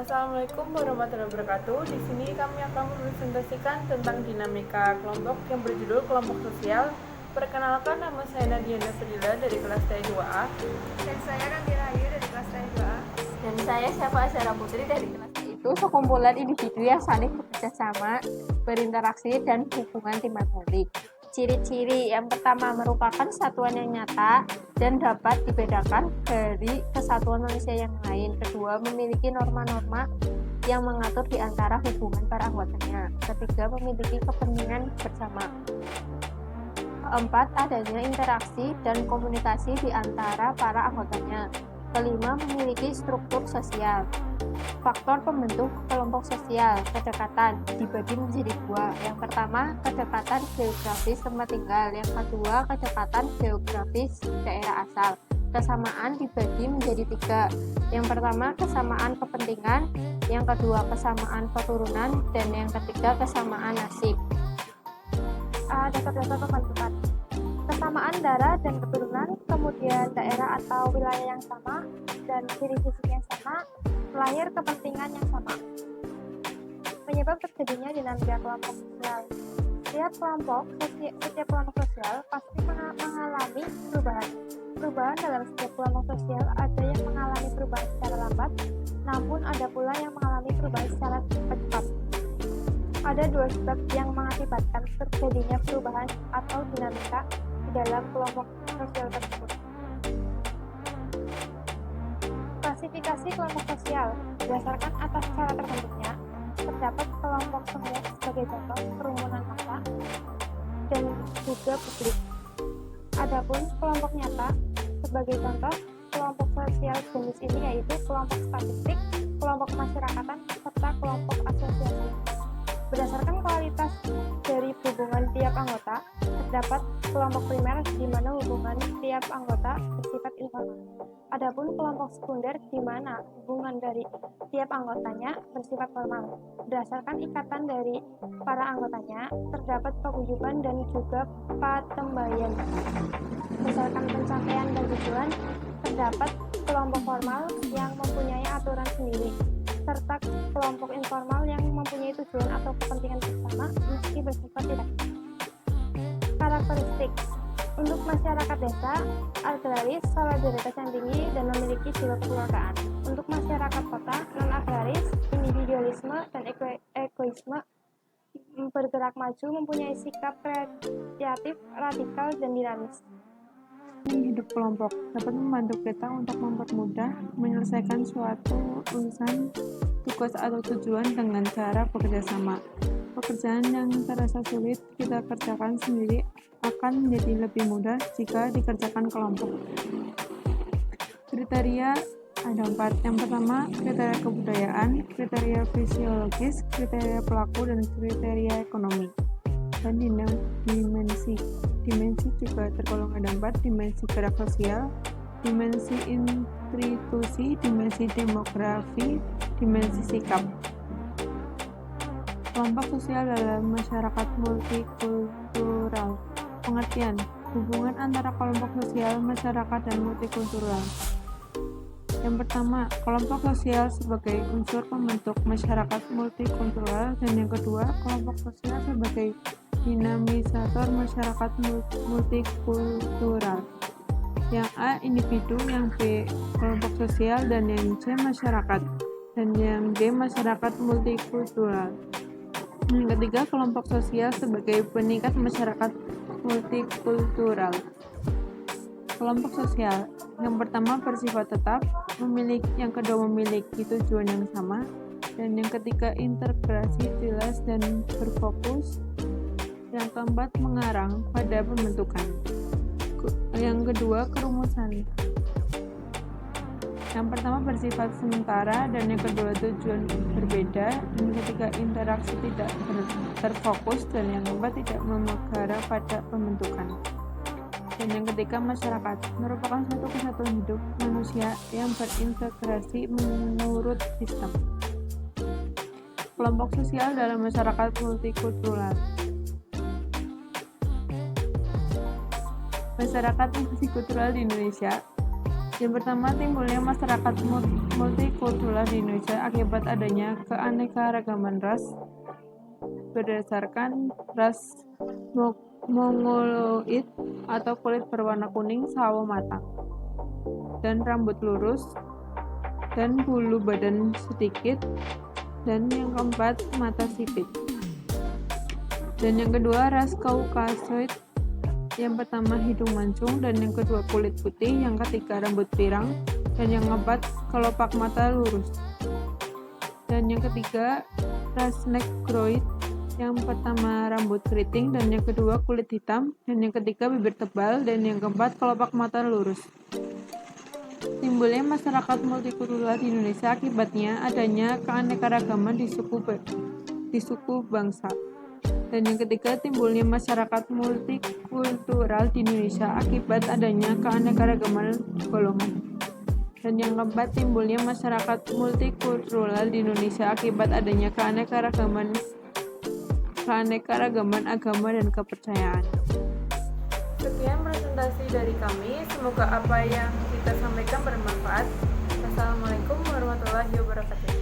Assalamualaikum warahmatullahi wabarakatuh. Di sini kami akan mempresentasikan tentang dinamika kelompok yang berjudul kelompok sosial. Perkenalkan, nama saya Nadia Nasrilla dari kelas T2A. Dan saya Randy Rahayu dari kelas T2A. Dan saya Syafa Asyara Putri dari kelas itu sekumpulan individu yang saling bekerja sama, berinteraksi, dan hubungan timbal-balik. Ciri-ciri yang pertama merupakan satuan yang nyata dan dapat dibedakan dari kesatuan manusia yang lain. Kedua, memiliki norma-norma yang mengatur di antara hubungan para anggotanya. Ketiga, memiliki kepentingan bersama. Keempat, adanya interaksi dan komunikasi di antara para anggotanya. Kelima, memiliki struktur sosial. Faktor pembentuk kelompok sosial, kedekatan, dibagi menjadi dua. Yang pertama, kedekatan geografis tempat tinggal. Yang kedua, kedekatan geografis daerah asal. Kesamaan dibagi menjadi tiga. Yang pertama, kesamaan kepentingan. Yang kedua, kesamaan keturunan. Dan yang ketiga, kesamaan nasib. Dasar-dasar pembentukan: kesamaan darah dan keturunan, kemudian daerah atau wilayah yang sama, dan ciri fisik yang sama, lahir kepentingan yang sama. Penyebab terjadinya dinamika kelompok sosial: setiap kelompok sosial pasti mengalami perubahan. Perubahan dalam setiap kelompok sosial ada yang mengalami perubahan secara lambat, namun ada pula yang mengalami perubahan secara cepat. Ada dua sebab yang mengakibatkan terjadinya perubahan atau dinamika di dalam kelompok sosial tersebut. Klasifikasi kelompok sosial berdasarkan atas cara terbentuknya, terdapat kelompok semu sebagai contoh kerumunan massa dan juga publik. Adapun kelompok nyata sebagai contoh kelompok sosial jenis ini yaitu kelompok statistik, kelompok masyarakatan, serta kelompok asosiasi. Berdasarkan kualitas dari hubungan tiap anggota, terdapat kelompok primer di mana hubungan tiap anggota bersifat informal. Adapun kelompok sekunder di mana hubungan dari tiap anggotanya bersifat formal. Berdasarkan ikatan dari para anggotanya, terdapat paguyuban dan juga patembayan. Berdasarkan pencapaian dan tujuan, terdapat kelompok formal yang mempunyai aturan sendiri, serta kelompok informal yang mempunyai tujuan atau kepentingan bersama meski bersifat tidak. Karakteristik: untuk masyarakat desa, agraris, solidaritas yang tinggi dan memiliki jiwa kekeluargaan. Untuk masyarakat kota, non-agraris, individualisme dan egoisme, bergerak maju, mempunyai sikap kreatif, radikal, dan dinamis. Hidup kelompok dapat membantu kita untuk mempermudah menyelesaikan suatu urusan, tugas atau tujuan dengan cara bekerja sama. Pekerjaan yang terasa sulit kita kerjakan sendiri akan menjadi lebih mudah jika dikerjakan kelompok. Kriteria ada 4. Yang pertama, kriteria kebudayaan, kriteria fisiologis, kriteria pelaku, dan kriteria ekonomi. Dan dimensi juga tergolong ada 4: dimensi gerak sosial, dimensi institusi, dimensi demografi, dimensi sikap. Kelompok sosial dalam masyarakat multikultural. Pengertian: hubungan antara kelompok sosial, masyarakat, dan multikultural. Yang pertama, kelompok sosial sebagai unsur pembentuk masyarakat multikultural, dan yang kedua, kelompok sosial sebagai dinamisator masyarakat multikultural. Yang A, individu, yang B, kelompok sosial, dan yang C, masyarakat, dan yang D, masyarakat multikultural. Yang ketiga, kelompok sosial sebagai peningkat masyarakat multikultural. Kelompok sosial yang pertama bersifat tetap, yang kedua memiliki tujuan yang sama, dan yang ketiga integrasi jelas dan berfokus. Yang keempat, mengarang pada pembentukan. Yang kedua, kerumusan. Yang pertama bersifat sementara, dan yang kedua tujuan berbeda, dan yang ketiga interaksi tidak terfokus, dan yang keempat tidak memegara pada pembentukan. Dan yang ketiga, masyarakat merupakan suatu kesatuan hidup manusia yang berintegrasi menurut sistem. Kelompok sosial dalam masyarakat multikultural. Masyarakat multikultural di Indonesia Yang pertama, timbulnya masyarakat multikultural di Indonesia akibat adanya keanekaragaman ras berdasarkan ras Mongoloid atau kulit berwarna kuning sawo matang dan rambut lurus dan bulu badan sedikit, dan yang keempat mata sipit. Dan yang kedua ras Kaukasoid, yang pertama hidung mancung, dan yang kedua kulit putih, yang ketiga rambut pirang, dan yang keempat kelopak mata lurus. Dan yang ketiga ras Negroid, yang pertama rambut keriting, dan yang kedua kulit hitam, dan yang ketiga bibir tebal, dan yang keempat kelopak mata lurus. Timbulnya masyarakat multikultural di Indonesia akibatnya adanya keanekaragaman di suku bangsa. Dan yang ketiga, timbulnya masyarakat multikultural di Indonesia akibat adanya keanekaragaman golongan. Dan yang keempat, timbulnya masyarakat multikultural di Indonesia akibat adanya keanekaragaman agama dan kepercayaan. Sekian presentasi dari kami, semoga apa yang kita sampaikan bermanfaat. Assalamualaikum warahmatullahi wabarakatuh.